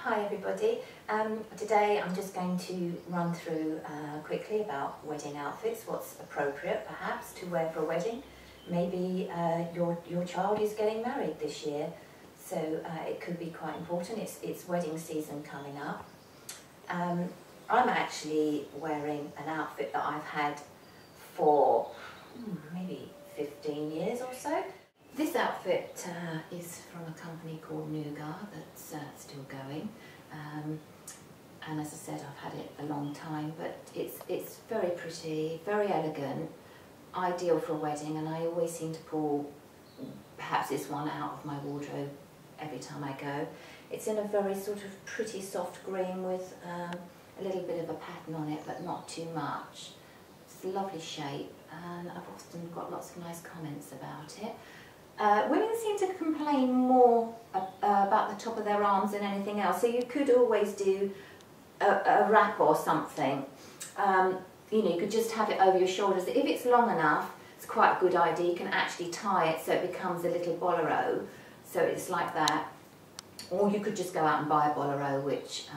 Hi everybody. Today I'm just going to run through quickly about wedding outfits, what's appropriate perhaps to wear for a wedding. Maybe your child is getting married this year, so it could be quite important. It's wedding season coming up. I'm actually wearing an outfit that I've had for maybe 15 years or so. This outfit is from a company called Nougat that's still going, and as I said, I've had it a long time, but it's very pretty, very elegant, ideal for a wedding, and I always seem to pull perhaps this one out of my wardrobe every time I go. It's in a very sort of pretty soft green with a little bit of a pattern on it, but not too much. It's a lovely shape, and I've often got lots of nice comments about it. Women seem to complain more about the top of their arms than anything else, so you could always do a wrap or something. You know, you could just have it over your shoulders. If it's long enough, it's quite a good idea. You can actually tie it so it becomes a little bolero, so it's like that. Or you could just go out and buy a bolero, which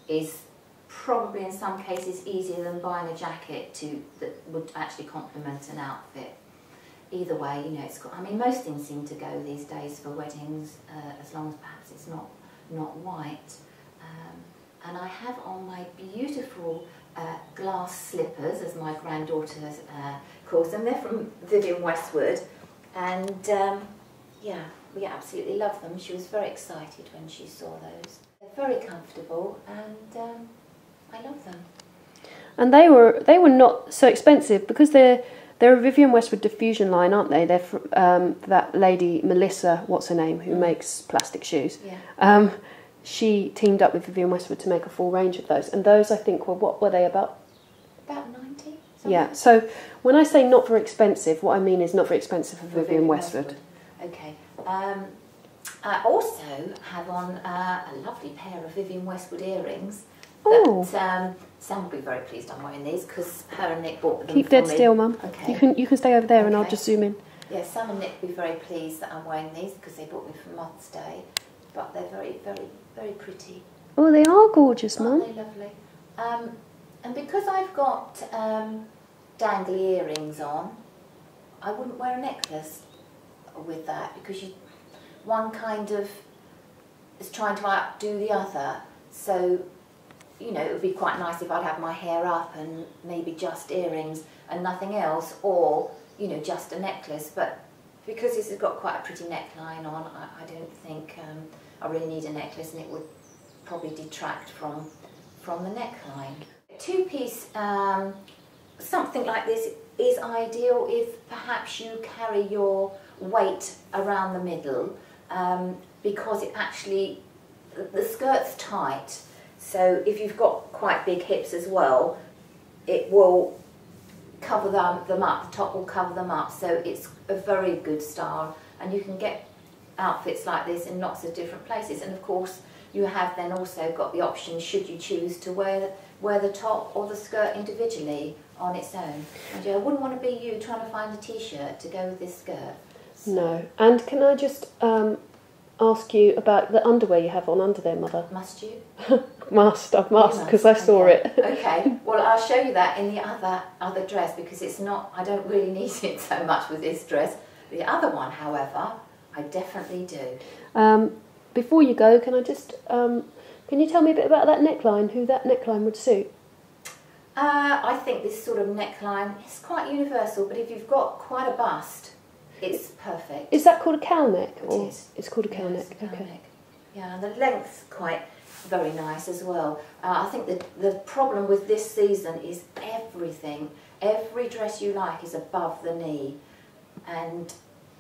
is probably in some cases easier than buying a jacket that would actually complement an outfit. Either way, you know, I mean, most things seem to go these days for weddings, as long as perhaps it's not white. And I have on my beautiful glass slippers, as my granddaughter calls them. They're from Vivienne Westwood, and yeah, we absolutely love them. She was very excited when she saw those. They're very comfortable, and I love them. And they were not so expensive because they're a Vivienne Westwood diffusion line, aren't they? They're from that lady Melissa, what's her name, who makes plastic shoes. Yeah. She teamed up with Vivienne Westwood to make a full range of those, and those I think what were they about? About 90. Something. Yeah. So when I say not very expensive, what I mean is not very expensive for Vivienne Westwood. Okay. I also have on a lovely pair of Vivienne Westwood earrings. Oh. Sam will be very pleased I'm wearing these because her and Nick bought them Keep for dead me. still, Mum. Okay. You can stay over there, Okay. and I'll just zoom in. Yeah, Sam and Nick will be very pleased that I'm wearing these because they bought me for Mother's Day. But they're very, very, very pretty. Oh, they are gorgeous, Mum. Aren't they lovely? And because I've got dangly earrings on, I wouldn't wear a necklace with that because one kind of is trying to outdo the other. So, you know, it would be quite nice if I'd have my hair up and maybe just earrings and nothing else, or, you know, just a necklace. But because this has got quite a pretty neckline on, I don't think I really need a necklace, and it would probably detract from the neckline. Two-piece, something like this is ideal if perhaps you carry your weight around the middle, because it actually, the skirt's tight. So if you've got quite big hips as well, it will cover them up, the top will cover them up, so it's a very good style, and you can get outfits like this in lots of different places. And of course you have then also got the option, should you choose to wear the top or the skirt individually on its own. And I wouldn't want to be you trying to find a t-shirt to go with this skirt. So. No. And can I just ask you about the underwear you have on under there, Mother? Must you? I must, because I saw it. Okay, well I'll show you that in the other dress, because it's not, I don't really need it so much with this dress. The other one, however, I definitely do. Before you go, can I just, can you tell me a bit about that neckline, who that neckline would suit? I think this sort of neckline is quite universal, but if you've got quite a bust, it's perfect. Is that called a cowl neck? It is. It's called a cowl neck, It's a cowl okay. neck. Yeah, and the length's quite very nice as well. I think the problem with this season is everything. Every dress you like is above the knee, and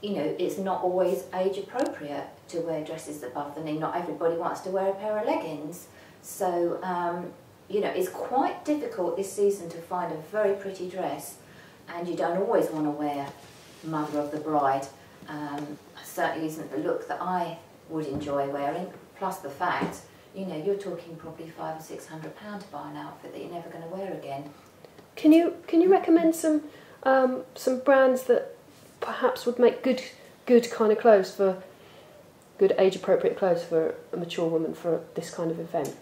you know, it's not always age appropriate to wear dresses above the knee. Not everybody wants to wear a pair of leggings. So, you know, it's quite difficult this season to find a very pretty dress, and you don't always want to wear Mother of the Bride. Certainly isn't the look that I would enjoy wearing, plus the fact, you know, you're talking probably £500 or £600 to buy an outfit that you're never going to wear again. Can you recommend some brands that perhaps would make good kind of clothes for good age-appropriate clothes for a mature woman for this kind of event?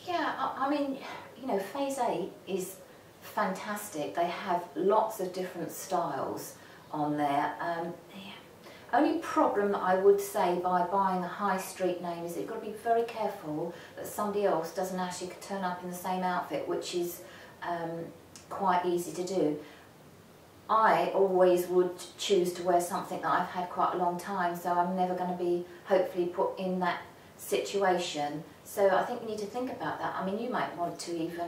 Yeah, I mean, you know, Phase 8 is fantastic. They have lots of different styles on there. The only problem that I would say by buying a high street name is that you've got to be very careful that somebody else doesn't actually turn up in the same outfit, which is quite easy to do. I always would choose to wear something that I've had quite a long time, so I'm never going to be hopefully put in that situation. So I think you need to think about that. I mean, you might want to even,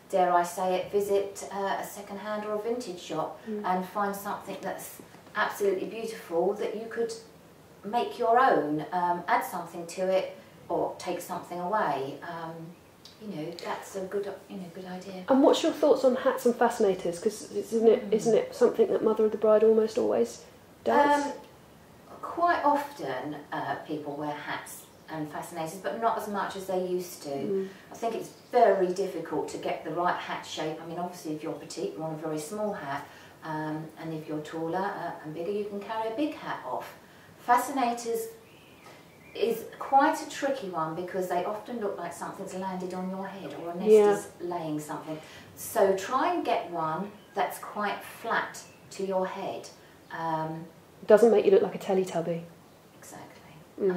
dare I say it, visit a second-hand or a vintage shop and find something that's absolutely beautiful that you could make your own, add something to it or take something away. You know, that's a good, good idea. And what's your thoughts on hats and fascinators? Because isn't it something that Mother of the Bride almost always does? Quite often people wear hats and fascinators, but not as much as they used to. I think it's very difficult to get the right hat shape. I mean, obviously if you're petite, you want a very small hat, and if you're taller and bigger, you can carry a big hat off. Fascinators is quite a tricky one because they often look like something's landed on your head or a nest is laying something. So try and get one that's quite flat to your head. Doesn't make you look like a Teletubby. Exactly.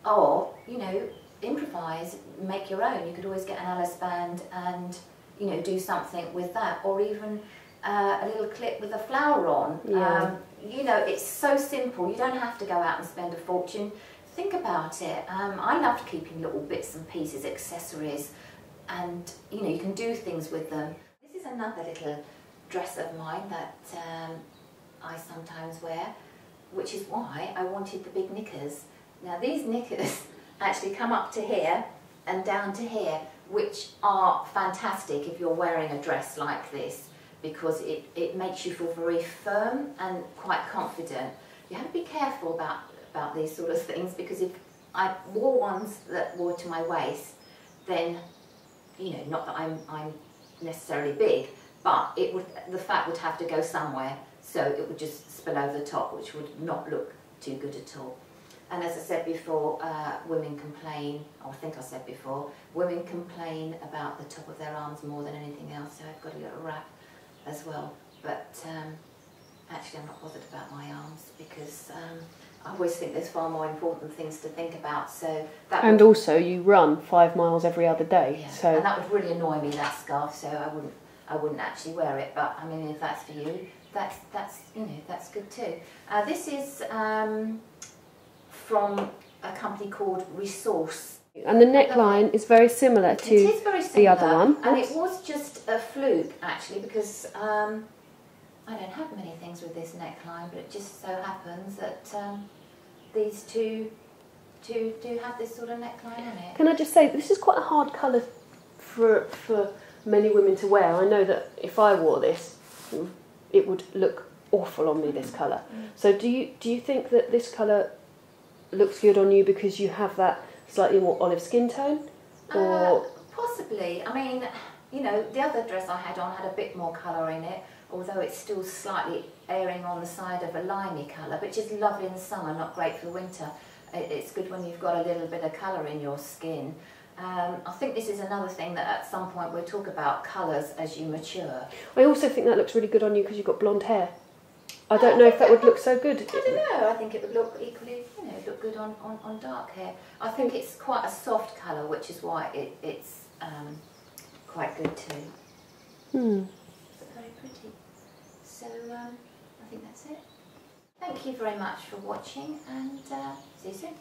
Or, you know, improvise, make your own. You could always get an Alice band and, you know, do something with that, or even a little clip with a flower on. You know, it's so simple. You don't have to go out and spend a fortune. Think about it. I loved keeping little bits and pieces, accessories, and, you know, you can do things with them. This is another little dress of mine that I sometimes wear, which is why I wanted the big knickers. Now these knickers actually come up to here and down to here, which are fantastic if you're wearing a dress like this, because it makes you feel very firm and quite confident. You have to be careful about these sort of things, because if I wore ones that were to my waist, then, you know, not that I'm necessarily big, but the fat would have to go somewhere, so it would just spill over the top, which would not look too good at all. And as I said before, women complain, or I think I said before, women complain about the top of their arms more than anything else, so I've got a little wrap as well. But actually I'm not bothered about my arms, because I always think there's far more important things to think about. So that and also you run 5 miles every other day. Yeah, so and that would really annoy me, that scarf, so I wouldn't actually wear it. But I mean, if that's for you, that's you know, that's good too. This is from a company called Resource. And the neckline is very similar to the other one. And it was just a fluke, actually, because I don't have many things with this neckline, but it just so happens that these two do have this sort of neckline on it. Can I just say, this is quite a hard colour for many women to wear. I know that if I wore this, it would look awful on me, this colour. So do you think that this colour looks good on you because you have that slightly more olive skin tone? Or possibly. I mean, you know, the other dress I had on had a bit more colour in it, although it's still slightly erring on the side of a limey colour, which is lovely in the summer, not great for winter. It's good when you've got a little bit of colour in your skin. I think this is another thing that at some point we'll talk about colours as you mature. I also think that looks really good on you because you've got blonde hair. I don't know if that would look so good. I don't know, I think it would look equally, you know, look good on dark hair. I think it's quite a soft colour, which is why it's quite good too. Very pretty. So I think that's it. Thank you very much for watching, and see you soon.